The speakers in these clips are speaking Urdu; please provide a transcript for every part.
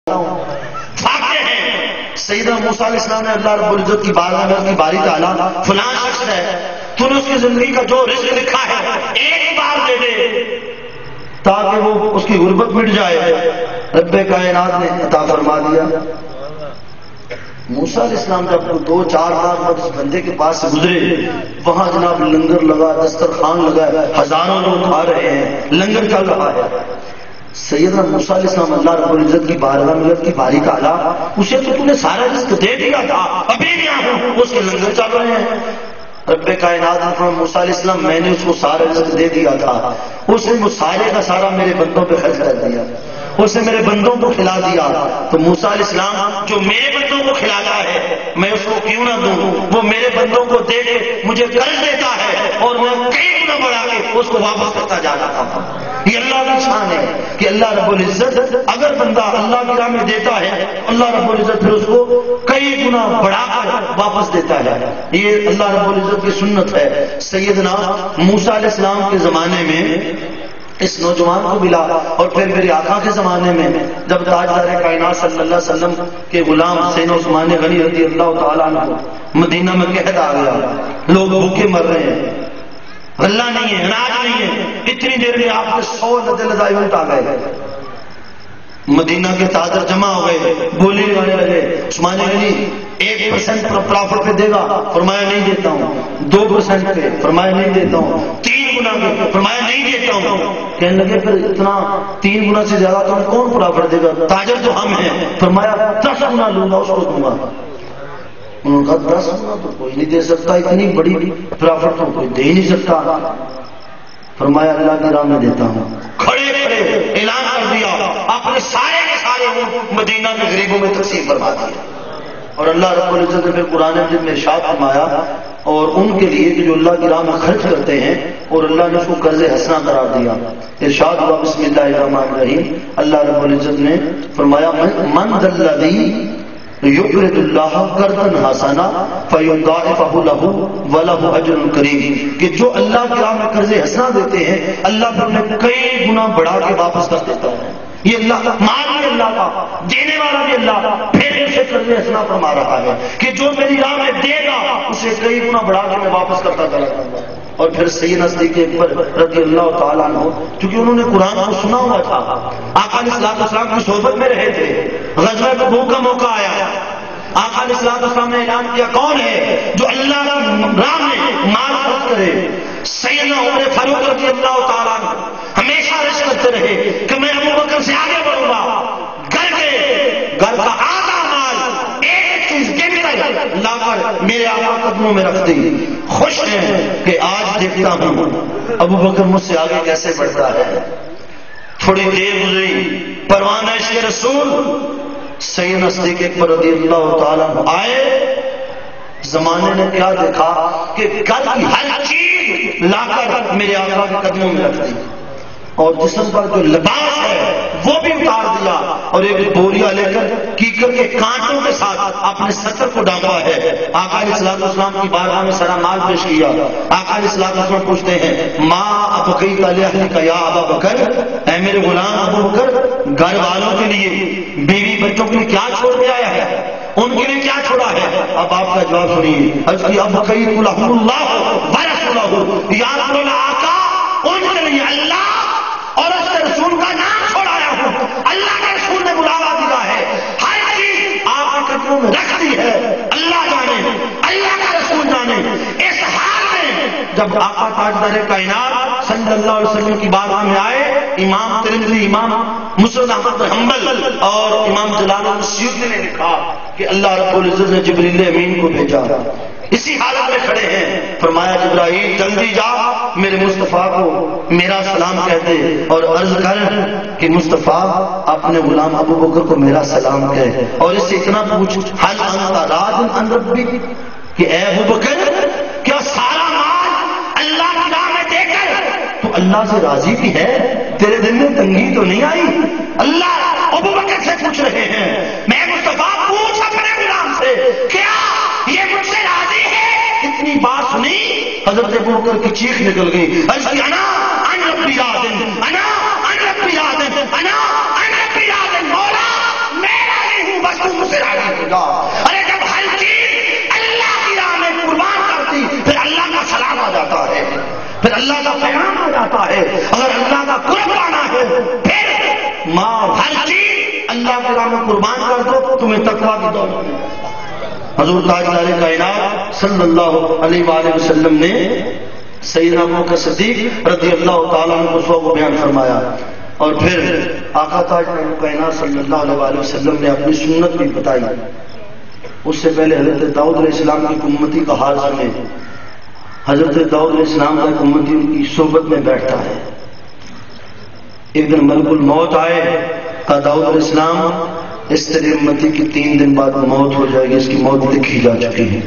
واقع ہیں سیدنا موسیٰ علیہ السلام نے اللہ رب العزت کی بارگاہ میں کی باری تعالیٰ فلاں شخص ہے تو نے اس کی زندگی کا جو رزق لکھا ہے ایک بار دے دے تاکہ وہ اس کی غربت مٹ جائے. رب کائنات نے عطا فرما دیا. موسیٰ علیہ السلام جب 2-4 بار اس بندے کے پاس سے گزرے وہاں جناب لنگر لگا, دسترخوان لگا, ہزاروں لوگ کھا رہے ہیں, لنگر چل رہا ہے. سیدنا موسیٰ علیہ السلام اللہ رب العزت کی بارگاہ میں کی باری تعالیٰ اسے تو نے سارا رزق دے دیا تھا, ابھی کیا ہوں اس کے لنگر چل رہے ہیں. رب کائنات نے فرمایا موسیٰ علیہ السلام میں نے اس کو سارا رزق دے دیا تھا, اس نے وہ سارے کا سارا میرے بندوں پہ خرچ کر دیا, اس نے میرے بندوں کو کھلا دیا. تو موسیٰ علیہ السلام جو میرے بندوں کو کھلاتا ہے میں اس کو کیوں نہ دوں, وہ میرے بندوں کو دے کے مجھے قرض دیتا ہے اور میں کئی گنا بڑھا کے اس کو واپس کرتا جا رہا ہوں. یہ اللہ کی شان ہے کہ اللہ رب العزت اگر بندہ اللہ کی راہ میں دیتا ہے اللہ رب العزت پھر اس کو کئی گنا بڑھا کر واپس دیتا ہے. یہ اللہ رب العزت کی سنت ہے. سیدنا موسیٰ علیہ السلام کے زمانے میں اس نوجوان کو ملا اور پھر میرے آقا کے زمانے میں جب تاجدار کائنات صلی اللہ علیہ وسلم کے غلام حسین عثمان غنی رضی اللہ تعالیٰ عنہ مدینہ میں قحط آ گیا, لوگ بھوکے مر رہے ہیں, غلہ نہیں ہے, اناج نہیں ہے. اتنی دیر میں آپ کے 100 لدے اونٹ آ گئے, مدینہ کے تاجر جمع ہو گئے, بولی لگانے لگے. عثمان غنی 1% پرافٹ پہ دے گا, فرمایا نہیں دیتا ہوں. 2% پہ, فرمایا نہیں دیتا ہوں. 3 گنا پہ, فرمایا نہیں دیتا ہوں. کہنے لگے پھر اتنا 3 گنا سے زیادہ تم کون پرافٹ دے گا, تاجر تو ہم ہیں. فرمایا 10 گنا لوں گا, اس کو دوں گا. انہوں نے کہا 10 گنا تو کوئی نہیں دے سکتا, اتنی بڑی پرافٹ تو کوئی دے ہی نہیں سکتا. فرمایا اللہ کی راہ میں دیتا ہوں. کھڑے کھڑے اعلان کر دیا, اپنے سارے کے سارے مدینہ میں غریبوں میں تقسیم فرما دیا. اور اللہ رب العزت نے پھر قرآن مجید میں ارشاد فرمایا اور ان کے لیے کہ جو اللہ کی راہ میں خرچ کرتے ہیں اور اللہ نے اس کو قرض حسنہ قرار دیا. ارشاد ہوا بسم اللہ الرحمن الرحیم, اللہ رب العزت نے فرمایا من ذا الذی یقرض اللہ قرضا حسنا فیضاعفہ لہ ولہ اجر کریم, کہ جو اللہ کی راہ میں قرض حسنہ دیتے ہیں اللہ پھر انہیں کئی گنا بڑھا کے واپس کر دیتا ہے. یہ اللہ مال بھی اللہ کا, دینے والا بھی اللہ, پھر اسے قرض حسنہ فرما رہا ہے کہ جو میری راہ میں دے گا اسے کئی گنا بڑھا کے میں واپس کرتا چلا جاؤں گا. اور پھر سیدنا صدیق اکبر رضی اللہ تعالیٰ عنہ, چونکہ انہوں نے قرآن کو سنا ہوا تھا, آقا علیہ السلام کی صحبت میں رہے تھے, غزوہ تبوک کا موقع آیا, آقا علیہ السلام نے اعلان کیا کون ہے جو اللہ کی راہ میں مال خرچ کرے. سیدنا عمر فاروق رضی اللہ تعالیٰ عنہ ہمیشہ رشک کرتے رہے کہ میں ابو بکر سے آگے بڑھوں گا, گھر کا آدھا مال ایک چیز لا کر میرے آقا قدموں میں رکھ دی. خوش ہیں کہ آج دیکھتا ہوں ابو بکر مجھ سے آگے کیسے بڑھتا ہے. تھوڑی دیر گزری, پروانہ عشق رسول سیدنا صدیق اکبر رضی اللہ تعالیٰ عنہ آئے. زمانے نے کیا دیکھا کہ گھر کی ہر چیز لا کر میرے آقا کے قدموں میں رکھ دی اور جسم پر جو لباس ہے وہ بھی اتار دیا اور ایک بوریا لے کر کیکر کے کانٹوں کے ساتھ اپنے سطر کو ڈانپا ہے. آقا علیہ السلام کی بارگاہ میں سارا مال پیش کیا. آقا علیہ السلام پوچھتے ہیں ماں ابقیت لأہلک یا ابا بکر, اے میرے غلام ابو بکر گھر والوں کے لیے بیوی بچوں کے لیے کیا چھوڑ کے آیا ہے, ان کے لیے کیا چھوڑا ہے؟ اب آپ کا جواب سنیے. ابقیت لہم اللہ ورسولہ, یا رسول اللہ آقا ان کے لیے اللہ اور اس کے رسول کا نام چھوڑایا ہوں. اللہ کے رسول نے بلاوا دیا ہے, ہر چیز آپ کے قدموں میں رکھ دی ہے. اللہ جانے, اللہ کا رسول جانے. اس حال میں جب آقا تاجدار کائنات صلی اللہ علیہ وسلم کی بارگاہ میں آئے, امام ترمذی, امام مسند احمد بن حنبل اور امام جلال الدین سیوطی نے لکھا کہ اللہ رب العزت نے جبریل امین کو بھیجا. اسی حالت میں کھڑے ہیں, فرمایا جبرائیل جلدی جا میرے مصطفیٰ کو میرا سلام کہہ دے اور عرض کر کہ مصطفیٰ اپنے غلام ابو بکر کو میرا سلام کہے اور اس سے اتنا پوچھ حل انت راض عن ربک, کہ اے ابو بکر کیا سارا مال اللہ کی راہ میں دے کر تو اللہ سے راضی بھی ہے, تیرے دل میں تنگی تو نہیں آئی؟ اللہ ابو بکر سے پوچھ رہے ہیں, میں مصطفیٰ پوچھ اپنے غلام سے کیا یہ مجھ سے راضی ہے؟ اتنی بات سنی حضرت ابو بکر کی چیخ نکل گئی, انا ان ربی راض, انا ان ربی راض, انا ان ربی راض, مولا میں پھر اللہ کا پیغام آ جاتا ہے. اگر اللہ کا قرب آنا ہے پھر ماں ہر چیز اللہ کے راہ میں قربان کر دو، تمہیں تقویٰ کی دولت ملے. حضور تاجدار کائنات صلی اللہ علیہ وآلہ وسلم نے سیدنا ابوبکر صدیق رضی اللہ تعالیٰ عنہ کو بیان فرمایا، اور پھر آقا تاجدار کائنات صلی اللہ علیہ وآلہ وسلم نے اپنی سنت بھی بتائی. اس سے پہلے حضرت داؤد علیہ السلام کی امتی کا حال سنیں. حضرت داؤد علیہ السلام کا ایک امتی ان کی صحبت میں بیٹھتا ہے. ایک دن ملک الموت آئے، کہا داؤد علیہ السلام اس طرح امتی کی 3 دن بعد موت ہو جائے گی، اس کی موت لکھی جا چکی ہے.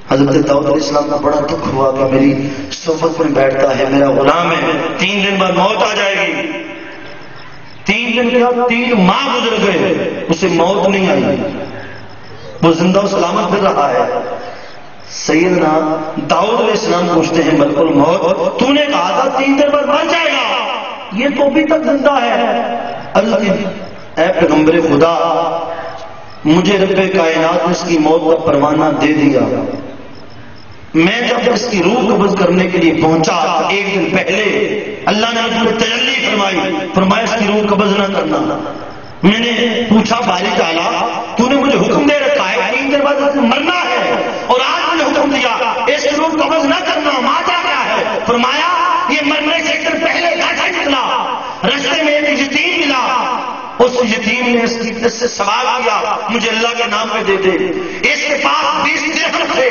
حضرت داؤد علیہ السلام کو بڑا دکھ ہوا کہ میری صحبت میں بیٹھتا ہے، میرا غلام ہے، 3 دن بعد موت آ جائے گی. 3 دن کے بعد 3 ماہ گزر گئے، اسے موت نہیں آئی، وہ زندہ و سلامت پھر رہا ہے. سیدنا داؤد علیہ السلام پوچھتے ہیں ملک الموت، تو نے کہا تھا 3 دن بعد مر جائے گا، یہ تو ابھی تک زندہ ہے. عرض کی اے پیغمبر خدا، مجھے رب کائنات نے اس کی موت کا پروانہ دے دیا. میں جب اس کی روح قبض کرنے کے لیے پہنچا 1 دن پہلے اللہ نے مجھ پر تجلی فرمائی، فرمایا اس کی روح قبض نہ کرنا. میں نے پوچھا باری تعالیٰ تو نے مجھے حکم دے رکھا ہے 3 دن بعد اس نے مرنا ہے، اور آج مجھے حکم دیا اس کی روح قبض نہ کرنا، ماتا کیا ہے؟ فرمایا یہ مرنے سے 1 دن پہلے گھر سے نکلا، راستے میں ایک یتیم ملا، اس یتیم نے اس سے سوال کیا مجھے اللہ کے نام پہ دے دے. اس کے پاس 20 درہم تھے،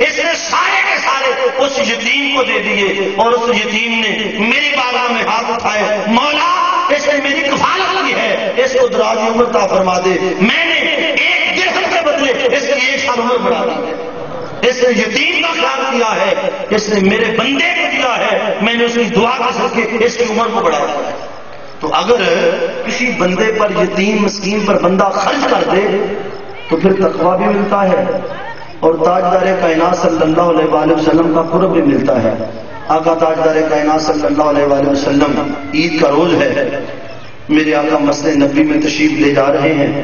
اس نے سارے کے سارے اس یتیم کو دے دیے، اور اس یتیم نے میری بارگاہ میں ہاتھ اٹھائے، مولا اس نے میری کفالت کی ہے، اس کو دراز عمر عطا فرما دے. میں نے 1 درہم کے بدلے اس کی 1 سال عمر بڑھا دی. اس نے یتیم کا خیال کیا ہے، اس نے میرے بندے کو دیا ہے، میں نے اس کی دعا کا صدقے اس کی عمر کو بڑھا دیا. تو اگر کسی بندے پر یتیم مسکین پر بندہ خرچ کر دے تو پھر تقویٰ بھی ملتا ہے، اور تاجدار کائنات صلی اللہ علیہ وآلہ وسلم کا قرب بھی ملتا ہے. آقا تاجدار کائنات صلی اللہ علیہ وآلہ وسلم عید کا روز ہے، میرے آقا مسجد نبی میں تشریف لے جا رہے ہیں.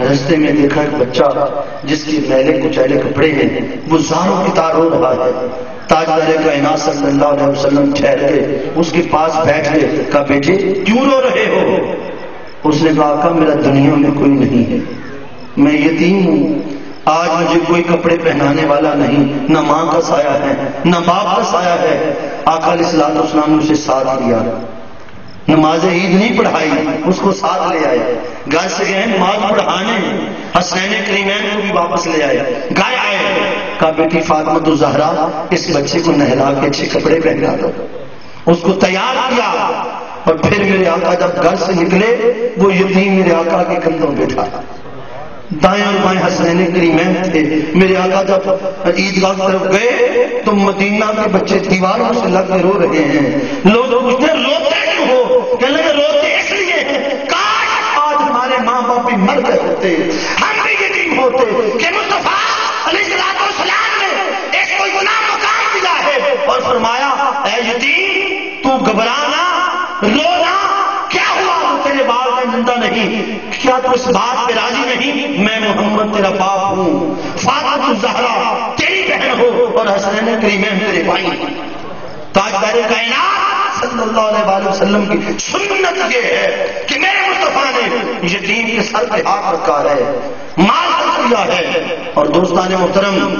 رستے میں دیکھا ایک بچہ جس کے میلے کچیلے کپڑے ہیں، وہ زاروں کی طرح رو رہا ہے. تاجدار کائنات صلی اللہ علیہ وسلم ٹھہر کے اس کے پاس بیٹھ کے کہا بیٹے کیوں رو رہے ہو؟ اس نے کہا آقا میرا دنیا میں کوئی نہیں ہے، میں یتیم ہوں، آج مجھے کوئی کپڑے پہنانے والا نہیں، نہ ماں کا سایہ ہے نہ باپ کا سایہ ہے. آقا علیہ الصلوۃ والسلام نے اسے ساتھ لیا، نماز عید نہیں پڑھائی، اس کو ساتھ لے آئے. گھر سے گئے نماز پڑھانے، حسنین کریمین کو بھی واپس لے آئے. گائے آئے، کہا بیٹی فاطمہ الزہرا اس بچے کو نہلا کے اچھے کپڑے پہنا دو. اس کو تیار کیا، اور پھر میرے آقا جب گھر سے نکلے وہ یتیم میرے آقا کے کندھوں پہ تھا. دائیں اور بائیں حسنین کریمین تھے. میرے آقا جب عیدگاہ کی طرف گئے تو مدینہ کے بچے دیواروں سے لگ کے رو رہے ہیں. لوگ پوچھتے روتے کیوں ہو؟ کہنے لگے روتے اس لیے کاش آج ہمارے ماں باپ بھی مر گئے ہوتے، ہم بھی یتیم ہوتے کہ مصطفیٰ علیہ السلام نے اس کو اتنا مقام دیا ہے اور فرمایا اے یتیم تو گھبرانا رونا، کیا ہوا تیرے بال میں زندہ نہیں، کیا تو اس بات پہ راضی نہیں، میں محمد تیرا باپ ہوں، فاطمہ الزہرا تیری بہن ہو، اور حسنین کریمین تیرے بھائی. تاجدار کائنات صلی اللہ علیہ وآلہ وسلم کی سنت یہ ہے کہ میرے مصطفیٰ نے یتیم کے سر پہ ہاتھ رکھا ہے، مال خرچ کیا ہے. اور دوستان محترم،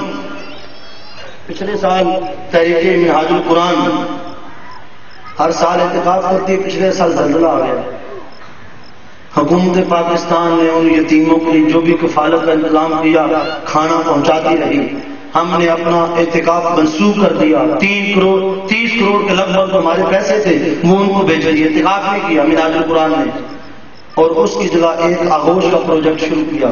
پچھلے سال تحریک منہاج القرآن ہر سال اعتکاف کرتی ہے، پچھلے سال زلزلہ آ گیا. حکومت پاکستان نے ان یتیموں کے لیے جو بھی کفالت کا انتظام کیا کھانا پہنچاتی رہی. ہم نے اپنا اعتکاف منسوخ کر دیا، 30 کروڑ کے لگ بھگ ہمارے پیسے تھے وہ ان کو بھیج دیے، اعتکاف نہیں کیا منہاج القرآن نے. اور اس کی جگہ ایک آغوش کا پروجیکٹ شروع کیا،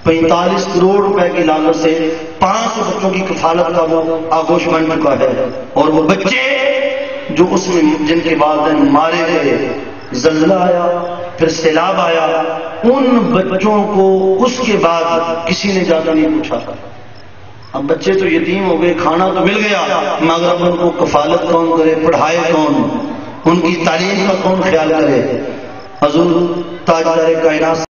45 کروڑ روپے کی لاگت سے 500 بچوں کی کفالت کا وہ آغوش بن چکا ہے. اور وہ بچے جو اس میں جن کے والدین مارے گئے، زلزلہ آیا پھر سیلاب آیا، ان بچوں کو اس کے بعد کسی نے زیادہ نہیں پوچھا. اب بچے تو یتیم ہو گئے، کھانا تو مل گیا، مگر اب ان کو کفالت کون کرے، پڑھائے کون، ان کی تعلیم کا کون خیال کرے. حضور تاجدار کائنات